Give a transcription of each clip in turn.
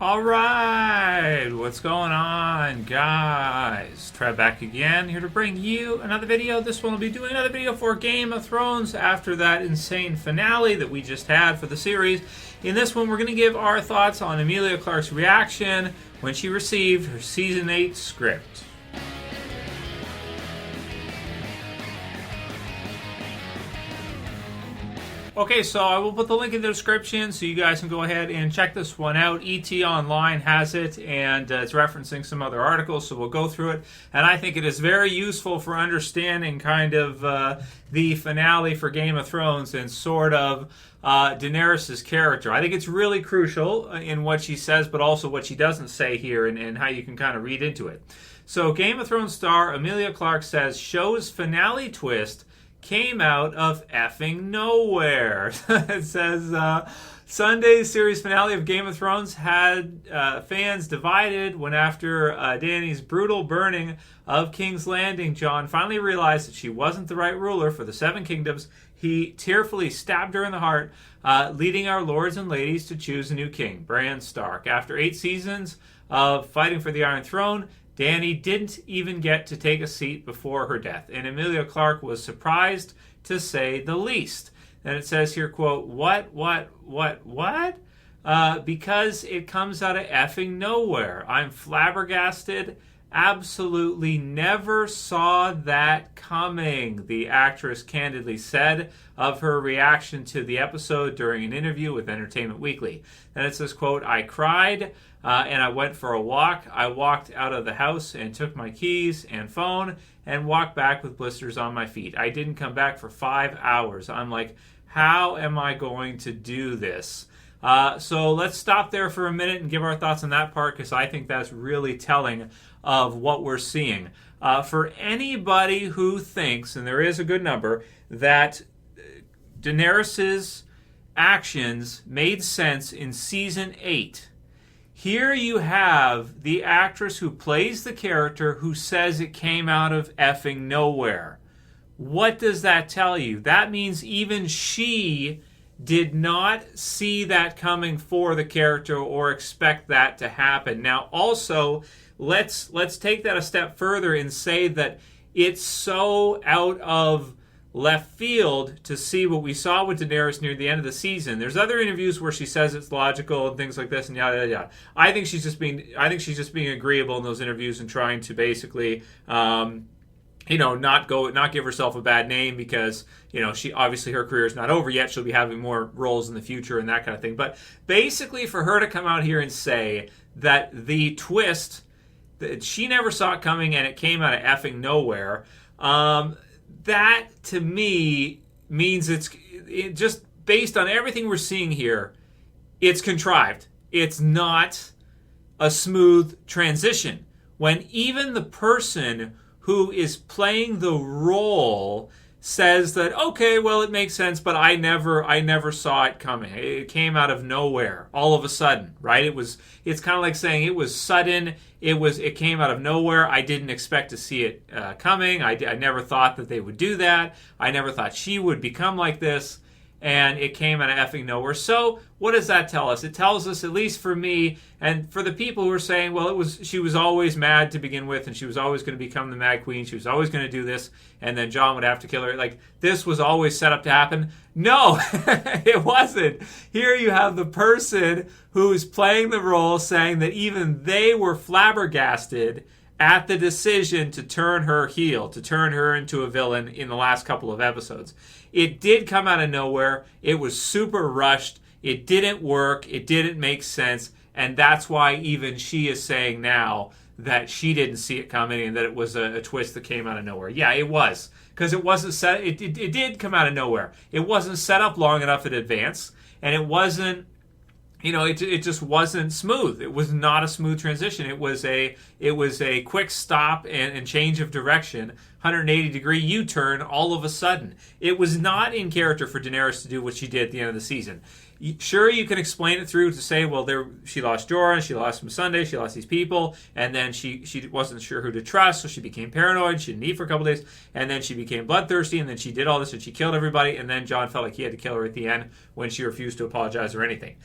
All right, what's going on, guys? Trev back again, here to bring you another video. This one will be doing another video for Game of Thrones after that insane finale that we just had for the series. In this one, we're going to give our thoughts on Emilia Clarke's reaction when she received her Season 8 script. Okay, so I will put the link in the description so you guys can go ahead and check this one out. ET Online has it, and it's referencing some other articles, so we'll go through it. And I think it is very useful for understanding kind of the finale for Game of Thrones and sort of Daenerys' character. I think it's really crucial in what she says, but also what she doesn't say here and how you can kind of read into it. So Game of Thrones star Emilia Clarke says, show's finale twist came out of effing nowhere. It says, Sunday's series finale of Game of Thrones had fans divided when after Dany's brutal burning of King's Landing, Jon finally realized that she wasn't the right ruler for the Seven Kingdoms. He tearfully stabbed her in the heart, leading our lords and ladies to choose a new king, Bran Stark. After 8 seasons of fighting for the Iron Throne, Dany didn't even get to take a seat before her death, and Emilia Clarke was surprised, to say the least. And it says here, quote, what? Because it comes out of effing nowhere. I'm flabbergasted. Absolutely never saw that coming, the actress candidly said of her reaction to the episode during an interview with Entertainment Weekly. Then it says, quote, I cried and I went for a walk. I walked out of the house and took my keys and phone and walked back with blisters on my feet. I didn't come back for 5 hours. I'm like, how am I going to do this? So let's stop there for a minute and give our thoughts on that part, because I think that's really telling of what we're seeing. For anybody who thinks, and there is a good number, that Daenerys' actions made sense in Season 8, here you have the actress who plays the character who says it came out of effing nowhere. What does that tell you? That means even she did not see that coming for the character or expect that to happen. Now, also, let's take that a step further and say that it's so out of left field to see what we saw with Daenerys near the end of the season. There's other interviews where she says it's logical and things like this and yada yada yada. I think she's just being agreeable in those interviews and trying to basically not give herself a bad name, because she obviously, her career is not over yet. She'll be having more roles in the future and that kind of thing. But basically, for her to come out here and say that the twist, that she never saw it coming and it came out of effing nowhere, that to me means it just based on everything we're seeing here, it's contrived. It's not a smooth transition. When even the person who is playing the role says that, okay, well, it makes sense, but I never saw it coming. It came out of nowhere, all of a sudden, right? It's kind of like saying it was sudden. It came out of nowhere. I didn't expect to see it coming. I never thought that they would do that. I never thought she would become like this. And it came out of effing nowhere. So what does that tell us? It tells us, at least for me, and for the people who are saying, well, she was always mad to begin with, and she was always going to become the Mad Queen. She was always going to do this, and then Jon would have to kill her. Like, this was always set up to happen. No, it wasn't. Here you have the person who's playing the role saying that even they were flabbergasted at the decision to turn her heel, to turn her into a villain in the last couple of episodes. It did come out of nowhere. It was super rushed. It didn't work. It didn't make sense. And that's why even she is saying now that she didn't see it coming and that it was a twist that came out of nowhere. Yeah, it was. Because it wasn't set. It did come out of nowhere. It wasn't set up long enough in advance. And it wasn't, it just wasn't smooth. It was not a smooth transition. It was a quick stop and change of direction, 180-degree U-turn all of a sudden. It was not in character for Daenerys to do what she did at the end of the season. Sure, you can explain it through to say, well, she lost Jorah, she lost Missandei, she lost these people, and then she wasn't sure who to trust, so she became paranoid, she didn't eat for a couple days, and then she became bloodthirsty, and then she did all this, and she killed everybody, and then Jon felt like he had to kill her at the end when she refused to apologize or anything.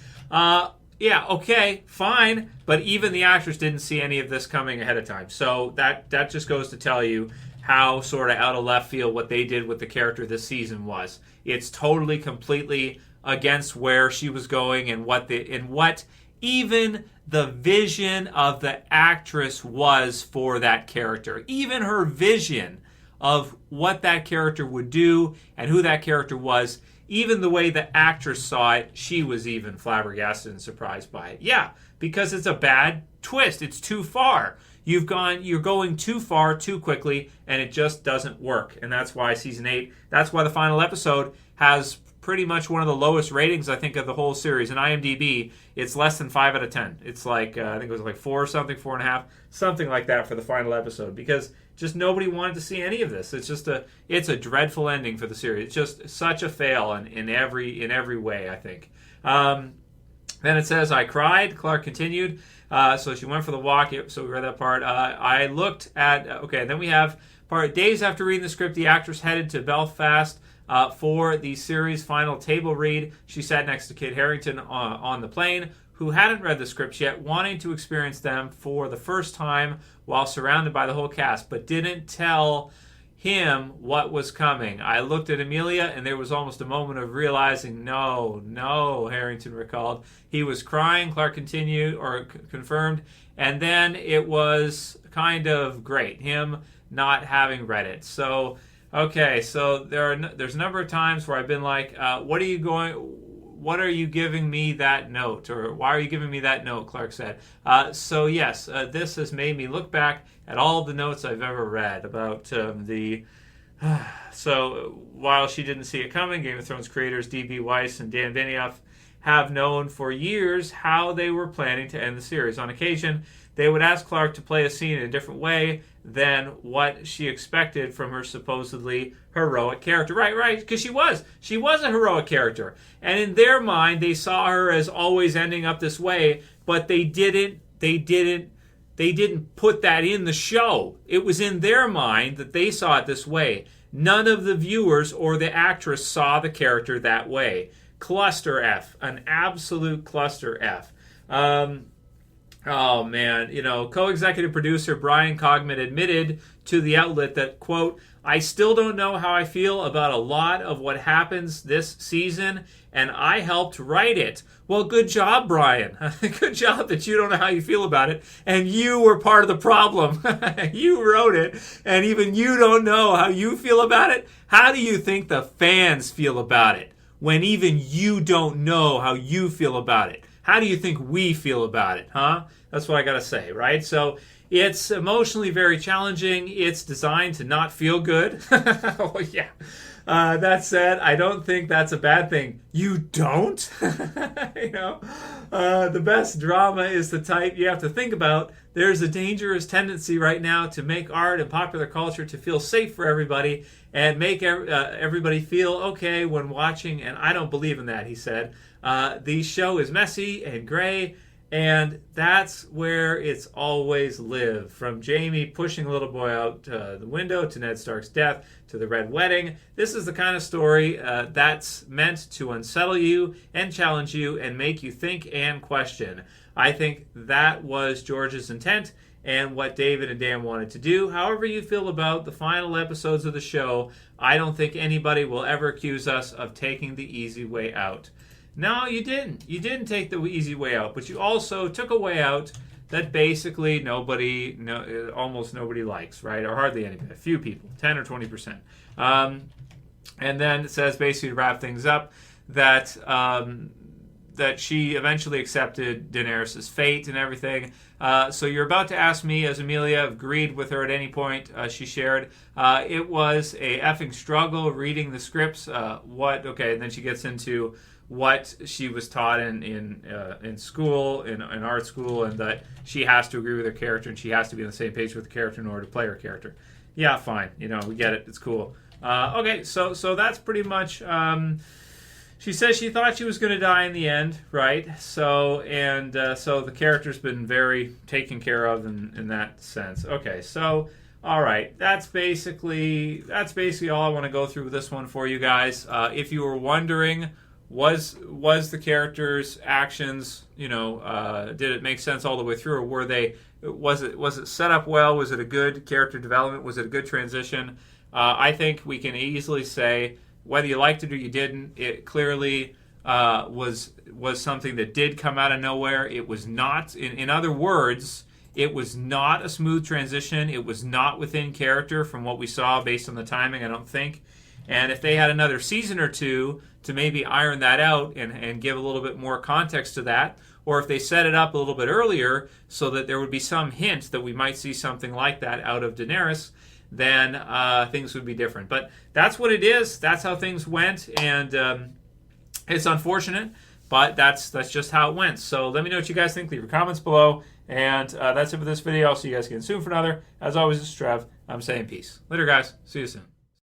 Yeah, okay, fine. But even the actress didn't see any of this coming ahead of time. So that just goes to tell you how sort of out of left field what they did with the character this season was. It's totally, completely against where she was going and what even the vision of the actress was for that character. Even her vision of what that character would do and who that character was, even the way the actress saw it, she was even flabbergasted and surprised by it. Yeah, because it's a bad twist. It's too far. You're going too far too quickly, and it just doesn't work. And that's why season 8, that's why the final episode has pretty much one of the lowest ratings, I think, of the whole series. In IMDb, it's less than 5 out of 10. It's like, I think it was like 4 or something, 4.5, something like that for the final episode, because just nobody wanted to see any of this. It's a dreadful ending for the series. It's just such a fail in every way, I think. Then it says, I cried. Clarke continued. So she went for the walk. So we read that part. I looked at, then we have part, days after reading the script, the actress headed to Belfast for the series final table read. She sat next to Kit Harington on the plane, who hadn't read the scripts yet, wanting to experience them for the first time while surrounded by the whole cast, but didn't tell him what was coming. I looked at Emilia, and there was almost a moment of realizing, no, Harington recalled. He was crying, Clarke continued, or confirmed, and then it was kind of great, him not having read it. So, okay, so there's a number of times where I've been like, what are you giving me that note? Or why are you giving me that note, Clarke said. So yes, this has made me look back at all the notes I've ever read about the... So while she didn't see it coming, Game of Thrones creators D.B. Weiss and Dan Benioff have known for years how they were planning to end the series. On occasion, they would ask Clarke to play a scene in a different way than what she expected from her supposedly heroic character. Right, because she was a heroic character. And in their mind, they saw her as always ending up this way, but they didn't put that in the show. It was in their mind that they saw it this way. None of the viewers or the actress saw the character that way. Cluster F. An absolute cluster F. Oh, man. Co-executive producer Brian Cogman admitted to the outlet that, quote, I still don't know how I feel about a lot of what happens this season, and I helped write it. Well, good job, Brian. Good job that you don't know how you feel about it, and you were part of the problem. You wrote it, and even you don't know how you feel about it. How do you think the fans feel about it when even you don't know how you feel about it? How do you think we feel about it, huh? That's what I got to say, right? So it's emotionally very challenging. It's designed to not feel good. Oh, yeah. That said, I don't think that's a bad thing. You don't? The best drama is the type you have to think about. There's a dangerous tendency right now to make art and popular culture to feel safe for everybody and make everybody feel okay when watching, and I don't believe in that, he said. The show is messy and gray, and that's where it's always lived. From Jaime pushing a little boy out the window to Ned Stark's death to the Red Wedding, this is the kind of story that's meant to unsettle you and challenge you and make you think and question. I think that was George's intent and what David and Dan wanted to do. However you feel about the final episodes of the show, I don't think anybody will ever accuse us of taking the easy way out. No, you didn't. You didn't take the easy way out, but you also took a way out that basically almost nobody likes, right? Or hardly anybody. A few people, 10 or 20%. And then it says, basically to wrap things up, that that she eventually accepted Daenerys' fate and everything. So you're about to ask me, as Emilia agreed with her at any point, she shared. It was a effing struggle reading the scripts. And then she gets into what she was taught in school, in art school, and that she has to agree with her character and she has to be on the same page with the character in order to play her character. Yeah, fine. We get it. It's cool. So that's pretty much... she says she thought she was going to die in the end, right? So the character's been very taken care of in that sense. Okay, so... All right, that's basically all I want to go through with this one for you guys. If you were wondering was the character's actions, did it make sense all the way through, or was it set up well? Was it a good character development? Was it a good transition? I think we can easily say whether you liked it or you didn't. It clearly was something that did come out of nowhere. It was not, in other words, it was not a smooth transition. It was not within character from what we saw based on the timing, I don't think. And if they had another season or two to maybe iron that out and give a little bit more context to that, or if they set it up a little bit earlier so that there would be some hint that we might see something like that out of Daenerys, then things would be different. But that's what it is. That's how things went, and it's unfortunate, but that's just how it went. So let me know what you guys think. Leave your comments below, and that's it for this video. I'll see you guys again soon for another. As always, this is Trev. I'm saying peace. Later, guys. See you soon.